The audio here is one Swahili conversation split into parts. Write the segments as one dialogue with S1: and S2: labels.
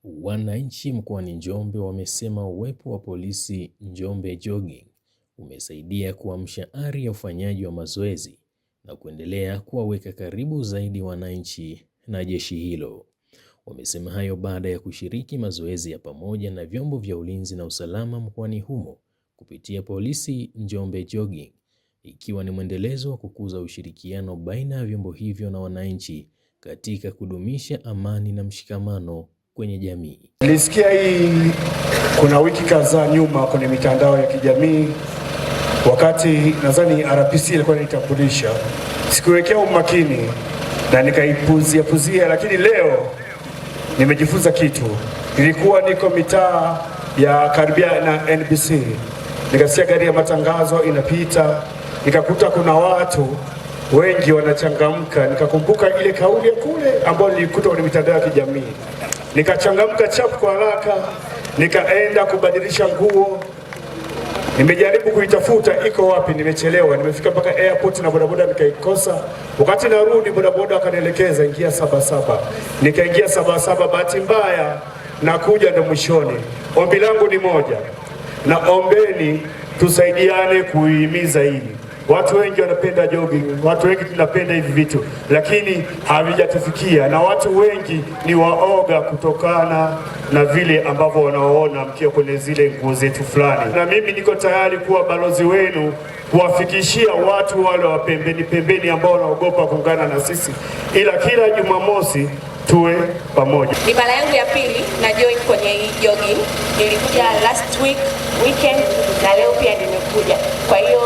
S1: Wananchi mkoani Njombe wamesema uwepo wa polisi Njombe Jogging umesaidia kuamsha ari ya ufanyaji wa mazoezi na kuendelea kuwaweka karibu zaidi wananchi na jeshi hilo. Wamesema hayo baada ya kushiriki mazoezi ya pamoja na vyombo vya ulinzi na usalama mkoani humo kupitia polisi Njombe Jogging, ikiwa ni mwendelezo wa kukuza ushirikiano baina ya vyombo hivyo na wananchi katika kudumisha amani na mshikamano kwenye jamii.
S2: Nilisikia hii kuna wiki kadhaa nyuma kwenye mitandao ya kijamii, wakati nadhani RPC ilikuwa inaitambulisha, sikuwekea umakini na nikaipuzia, lakini leo nimejifunza kitu. Nilikuwa niko mitaa ya karibia na NBC, nikasikia gari ya matangazo inapita, nikakuta kuna watu wengi wanachangamka, nikakumbuka ile kauli ya kule ambayo nilikuta kwenye mitandao ya kijamii. Nikachangamka chapu kwa haraka, nikaenda kubadilisha nguo. Nimejaribu kuitafuta iko wapi, nimechelewa. Nimefika mpaka airport na bodaboda nikaikosa. Wakati narudi bodaboda akanielekeza ingia 77. Nikaingia 77, bahati mbaya na kuja ndo mwishoni. Ombi langu ni moja, na ombeni tusaidiane kuhimiza hili. Watu wengi wanapenda jogging, watu wengi tunapenda hivi vitu, lakini havijatufikia, na watu wengi ni waoga kutokana na vile ambavyo wanaoona mkiwa kwenye zile nguo zetu fulani. Na mimi niko tayari kuwa balozi wenu kuwafikishia watu wale wa pembeni ambao wanaogopa kuungana na sisi, ila kila Jumamosi tuwe pamoja.
S3: Ni mara yangu ya pili na join kwenye hii jogging. Nilikuja last weekend na leo pia nimekuja. Kwa hiyo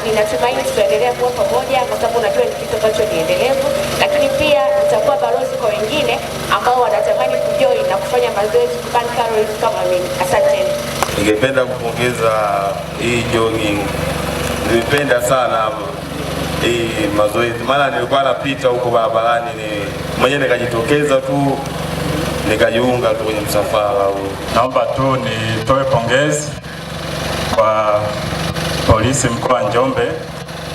S3: ninatumaini tutaendelea kuwa pamoja, kwa sababu najua ni kitu ambacho ni endelevu, lakini pia nitakuwa balozi kwa wengine ambao wanatamani kujoin na kufanya mazoezi burn calories kama mimi. Asante.
S4: Ningependa kupongeza hii jogging. Nilipenda sana hii mazoezi, maana nilikuwa napita huko barabarani mwenyewe nikajitokeza tu nikajiunga tu kwenye msafara huu.
S5: Naomba tu nitoe pongezi kwa polisi mkoa wa Njombe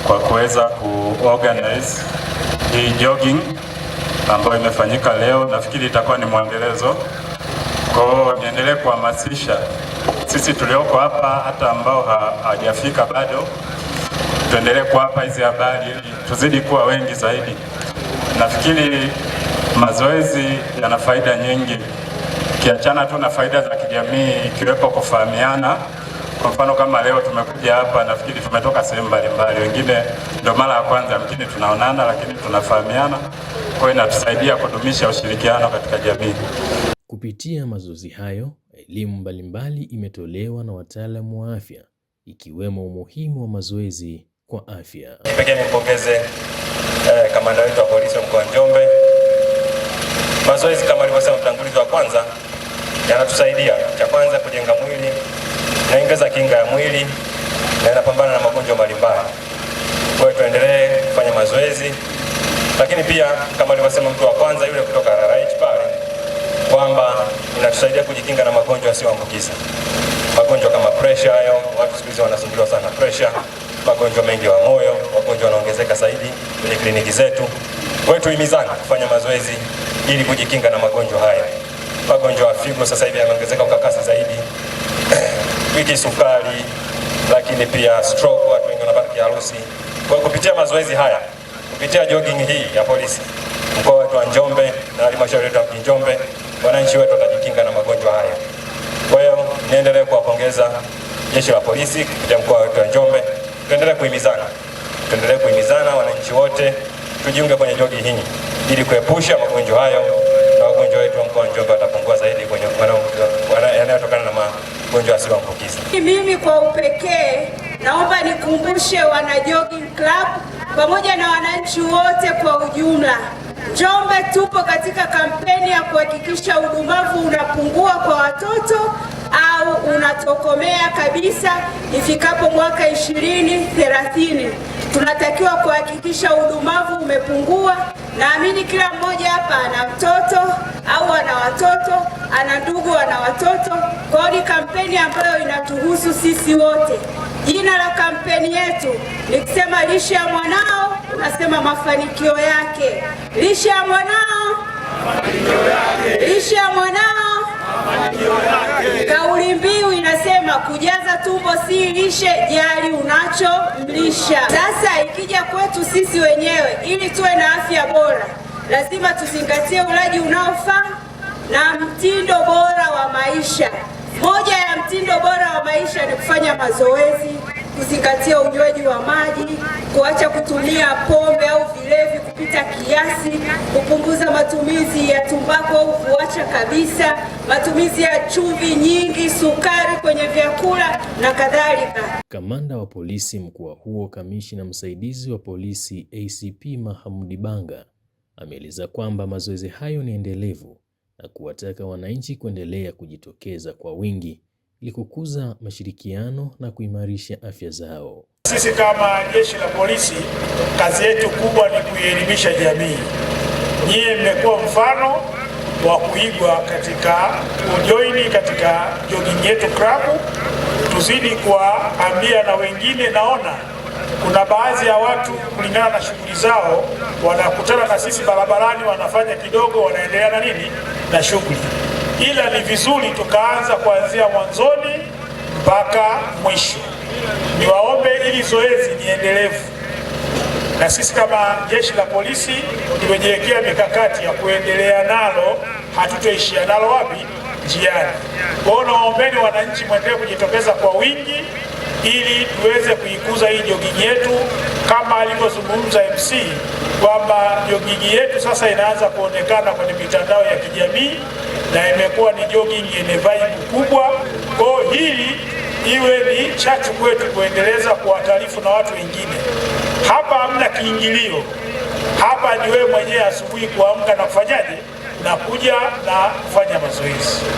S5: kwa kuweza kuorganize hii jogging ambayo imefanyika leo. Nafikiri itakuwa ni mwendelezo. Kwa hiyo niendelee kuhamasisha sisi tulioko hapa, hata ambao hawajafika bado, tuendelee kuwapa hizi habari ili tuzidi kuwa wengi zaidi. Nafikiri mazoezi yana faida nyingi, kiachana tu na faida za kijamii, ikiwepo kufahamiana. Kwa mfano kama leo tumekuja hapa, nafikiri tumetoka sehemu mbalimbali, wengine ndio mara ya kwanza mjini tunaonana, lakini tunafahamiana. Kwa hiyo inatusaidia kudumisha ushirikiano katika jamii.
S1: Kupitia mazoezi hayo, elimu mbalimbali imetolewa na wataalamu wa afya, ikiwemo umuhimu wa mazoezi kwa afya.
S6: Pekee nimpongeze kamanda wetu wa polisi mkoa wa Njombe. Mazoezi kama alivyosema mtangulizi wa kwanza yanatusaidia, cha kwanza kujenga mwili, naongeza kinga ya mwili na inapambana na magonjwa mbalimbali. Kwa hiyo tuendelee kufanya mazoezi, lakini pia kama alivyosema mtu wa kwanza yule kutoka RRH pale kwamba inatusaidia kujikinga na magonjwa yasiyoambukiza. Magonjwa kama pressure, hayo watu siku hizi wanasumbuliwa sana pressure, magonjwa mengi ya moyo, wagonjwa wanaongezeka zaidi kwenye kliniki zetu. Kwa hiyo tuhimizane kufanya mazoezi ili kujikinga na magonjwa haya. Magonjwa ya figo sasa hivi yameongezeka kwa kasi zaidi. Wiki sukari, lakini pia stroke, watu wengi wanapata kiharusi. Kwa hiyo kupitia mazoezi haya, kupitia jogging hii ya polisi mkoa wetu wa Njombe na halmashauri yetu ya Njombe, wananchi wetu watajikinga na magonjwa haya. Kwa hiyo niendelee kuwapongeza jeshi la polisi kupitia mkoa wetu wa Njombe. Tuendelee kuhimizana wananchi wote tujiunge kwenye jogging hii ili kuepusha magonjwa hayo, na wagonjwa wetu wa mkoa wa Njombe watapungua zaidi kwenye yanayotokana na magonjwa yasiyoambukiza.
S7: Mimi kwa upekee naomba nikumbushe wana jogging club pamoja na wananchi wote kwa ujumla, Njombe tupo katika kampeni ya kuhakikisha udumavu unapungua kwa watoto au unatokomea kabisa ifikapo mwaka 2030. Tunatakiwa kuhakikisha udumavu umepungua. Naamini kila mmoja hapa ana mtoto au ana watoto, ana ndugu ana watoto. Kwa hiyo ni kampeni ambayo inatuhusu sisi wote. Jina la kampeni yetu ni kusema lishe ya mwanao, unasema mafanikio yake. Lishe ya mwanao, lishe ya mwanao. kujaza tumbo si lishe, jali unachomlisha. Sasa ikija kwetu sisi wenyewe, ili tuwe na afya bora, lazima tuzingatie ulaji unaofaa na mtindo bora wa maisha. Moja ya mtindo bora wa maisha ni kufanya mazoezi, kuzingatia unywaji wa maji, kuacha kutumia pombe au vilevi kupita kiasi, kupunguza matumizi ya tumbaku au kuacha kabisa, matumizi ya chumvi nyingi, sukari kwenye vyakula na kadhalika.
S1: Kamanda wa polisi mkoa huo, kamishna msaidizi wa polisi ACP Mahamudi Banga, ameeleza kwamba mazoezi hayo ni endelevu na kuwataka wananchi kuendelea kujitokeza kwa wingi ili kukuza mashirikiano na kuimarisha afya zao.
S8: Sisi kama jeshi la polisi, kazi yetu kubwa ni kuielimisha jamii. Nyie mmekuwa mfano wa kuigwa katika kujoini katika jogging yetu club. Tuzidi kuwaambia na wengine. Naona kuna baadhi ya watu kulingana na shughuli zao wanakutana na sisi barabarani, wanafanya kidogo, wanaendelea na nini na shughuli, ila ni vizuri tukaanza kuanzia mwanzoni mpaka mwisho. Niwaombe ili zoezi ni endelevu, na sisi kama jeshi la polisi tumejiwekea mikakati ya kuendelea nalo, hatutoishia nalo wapi? Njiani. Kwa hiyo naombeni wananchi mwendelee kujitokeza kwa wingi ili tuweze kuikuza hii jogging yetu, kama alivyozungumza MC kwamba jogging yetu sasa inaanza kuonekana kwenye mitandao ya kijamii na imekuwa ni jogging yenye vibe kubwa. Kwa hili iwe ni chachu kwetu kuendeleza kuwataarifu na watu wengine. Hapa hamna kiingilio, hapa ni wewe mwenyewe asubuhi kuamka na kufanyaje na kuja na kufanya mazoezi.